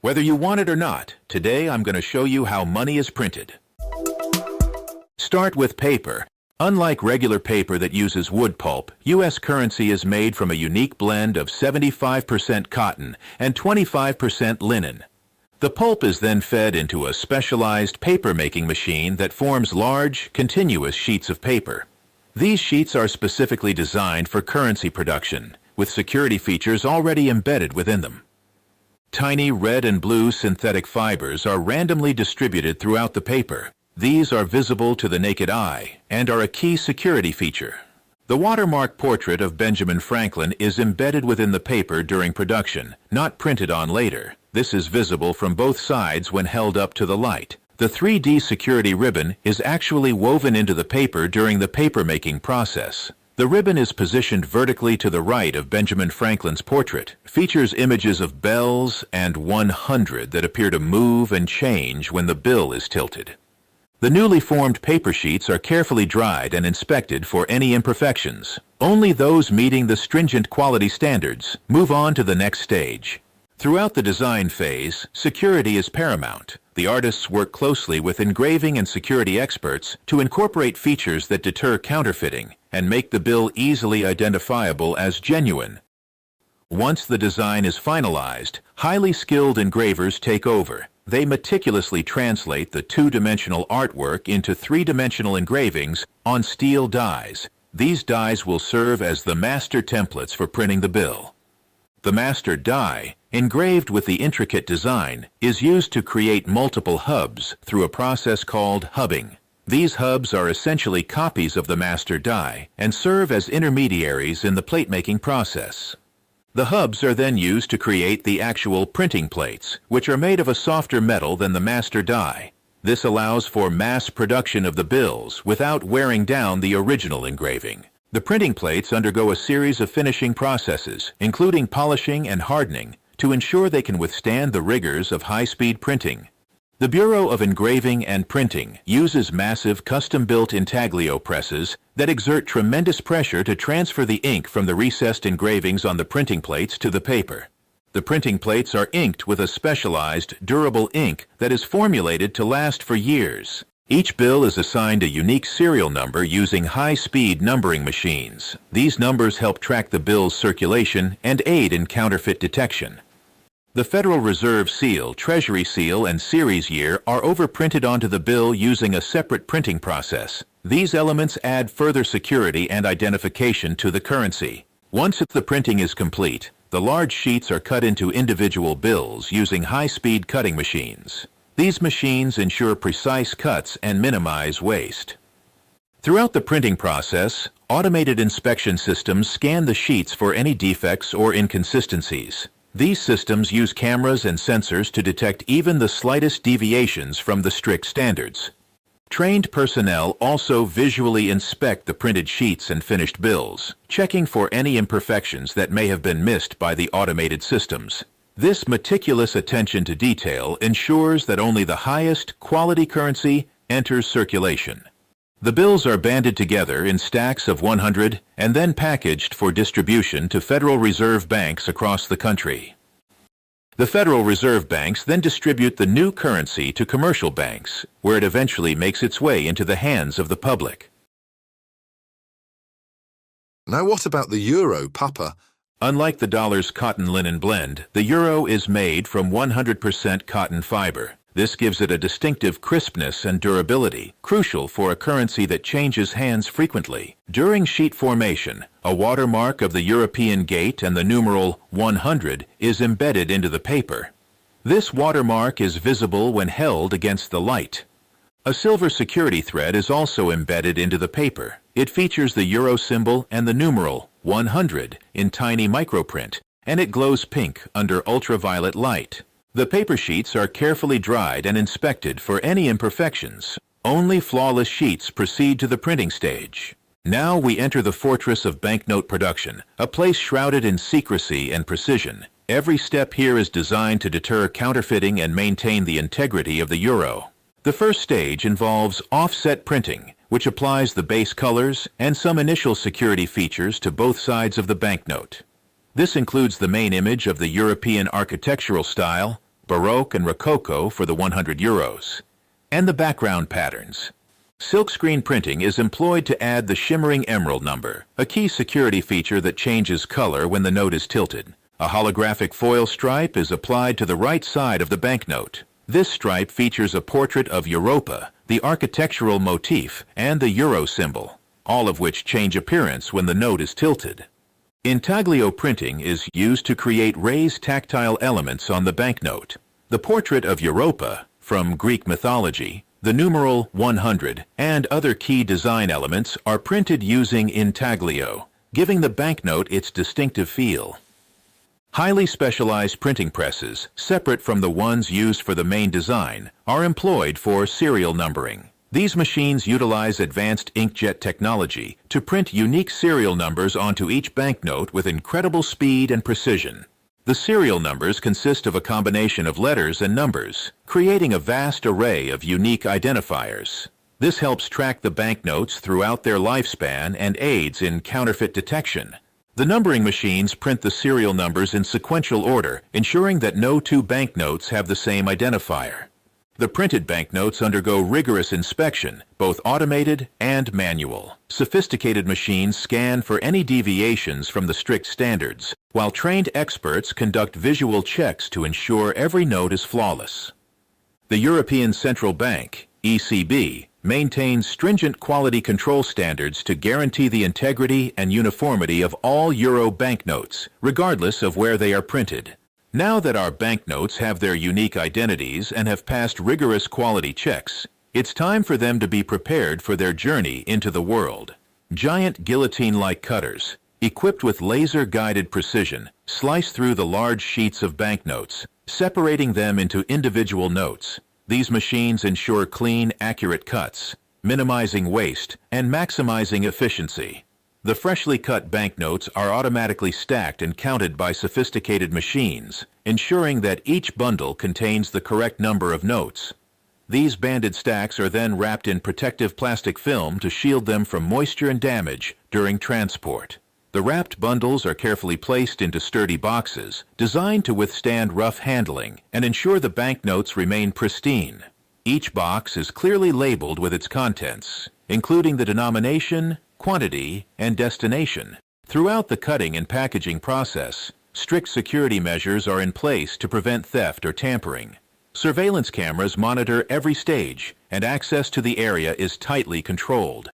Whether you want it or not, today I'm going to show you how money is printed. Start with paper. Unlike regular paper that uses wood pulp, U.S. currency is made from a unique blend of 75% cotton and 25% linen. The pulp is then fed into a specialized paper-making machine that forms large, continuous sheets of paper. These sheets are specifically designed for currency production, with security features already embedded within them. Tiny red and blue synthetic fibers are randomly distributed throughout the paper. These are visible to the naked eye and are a key security feature. The watermark portrait of Benjamin Franklin is embedded within the paper during production, not printed on later. This is visible from both sides when held up to the light. The 3D security ribbon is actually woven into the paper during the paper-making process. The ribbon is positioned vertically to the right of Benjamin Franklin's portrait, features images of bells and 100 that appear to move and change when the bill is tilted. The newly formed paper sheets are carefully dried and inspected for any imperfections. Only those meeting the stringent quality standards move on to the next stage. Throughout the design phase, security is paramount. The artists work closely with engraving and security experts to incorporate features that deter counterfeiting and make the bill easily identifiable as genuine. Once the design is finalized, highly skilled engravers take over. They meticulously translate the two-dimensional artwork into three-dimensional engravings on steel dies. These dies will serve as the master templates for printing the bill. The master die, engraved with the intricate design, is used to create multiple hubs through a process called hubbing. These hubs are essentially copies of the master die and serve as intermediaries in the plate-making process. The hubs are then used to create the actual printing plates, which are made of a softer metal than the master die. This allows for mass production of the bills without wearing down the original engraving. The printing plates undergo a series of finishing processes, including polishing and hardening, to ensure they can withstand the rigors of high-speed printing. The Bureau of Engraving and Printing uses massive custom-built intaglio presses that exert tremendous pressure to transfer the ink from the recessed engravings on the printing plates to the paper. The printing plates are inked with a specialized, durable ink that is formulated to last for years. Each bill is assigned a unique serial number using high-speed numbering machines. These numbers help track the bill's circulation and aid in counterfeit detection. The Federal Reserve Seal, Treasury Seal, and Series Year are overprinted onto the bill using a separate printing process. These elements add further security and identification to the currency. Once the printing is complete, the large sheets are cut into individual bills using high-speed cutting machines. These machines ensure precise cuts and minimize waste. Throughout the printing process, automated inspection systems scan the sheets for any defects or inconsistencies. These systems use cameras and sensors to detect even the slightest deviations from the strict standards. Trained personnel also visually inspect the printed sheets and finished bills, checking for any imperfections that may have been missed by the automated systems. This meticulous attention to detail ensures that only the highest quality currency enters circulation. The bills are banded together in stacks of 100 and then packaged for distribution to Federal Reserve banks across the country. The Federal Reserve banks then distribute the new currency to commercial banks, where it eventually makes its way into the hands of the public. Now what about the euro, Papa? Unlike the dollar's cotton-linen blend, the euro is made from 100% cotton fiber. This gives it a distinctive crispness and durability, crucial for a currency that changes hands frequently. During sheet formation, a watermark of the European gate and the numeral 100 is embedded into the paper. This watermark is visible when held against the light. A silver security thread is also embedded into the paper. It features the euro symbol and the numeral 100 in tiny microprint, and it glows pink under ultraviolet light. The paper sheets are carefully dried and inspected for any imperfections. Only flawless sheets proceed to the printing stage. Now we enter the fortress of banknote production, a place shrouded in secrecy and precision. Every step here is designed to deter counterfeiting and maintain the integrity of the euro. The first stage involves offset printing, which applies the base colors and some initial security features to both sides of the banknote. This includes the main image of the European architectural style, Baroque and Rococo for the 100 euros. And the background patterns. Silkscreen printing is employed to add the shimmering emerald number, a key security feature that changes color when the note is tilted. A holographic foil stripe is applied to the right side of the banknote. This stripe features a portrait of Europa, the architectural motif, and the euro symbol, all of which change appearance when the note is tilted. Intaglio printing is used to create raised tactile elements on the banknote. The portrait of Europa, from Greek mythology, the numeral 100, and other key design elements are printed using intaglio, giving the banknote its distinctive feel. Highly specialized printing presses, separate from the ones used for the main design, are employed for serial numbering. These machines utilize advanced inkjet technology to print unique serial numbers onto each banknote with incredible speed and precision. The serial numbers consist of a combination of letters and numbers, creating a vast array of unique identifiers. This helps track the banknotes throughout their lifespan and aids in counterfeit detection. The numbering machines print the serial numbers in sequential order, ensuring that no two banknotes have the same identifier. The printed banknotes undergo rigorous inspection, both automated and manual. Sophisticated machines scan for any deviations from the strict standards, while trained experts conduct visual checks to ensure every note is flawless. The European Central Bank, ECB, maintains stringent quality control standards to guarantee the integrity and uniformity of all euro banknotes, regardless of where they are printed. Now that our banknotes have their unique identities and have passed rigorous quality checks, it's time for them to be prepared for their journey into the world. Giant guillotine-like cutters, equipped with laser-guided precision, slice through the large sheets of banknotes, separating them into individual notes. These machines ensure clean, accurate cuts, minimizing waste and maximizing efficiency. The freshly cut banknotes are automatically stacked and counted by sophisticated machines, ensuring that each bundle contains the correct number of notes. These banded stacks are then wrapped in protective plastic film to shield them from moisture and damage during transport. The wrapped bundles are carefully placed into sturdy boxes, designed to withstand rough handling and ensure the banknotes remain pristine. Each box is clearly labeled with its contents, including the denomination, quantity, and destination. Throughout the cutting and packaging process, strict security measures are in place to prevent theft or tampering. Surveillance cameras monitor every stage, and access to the area is tightly controlled.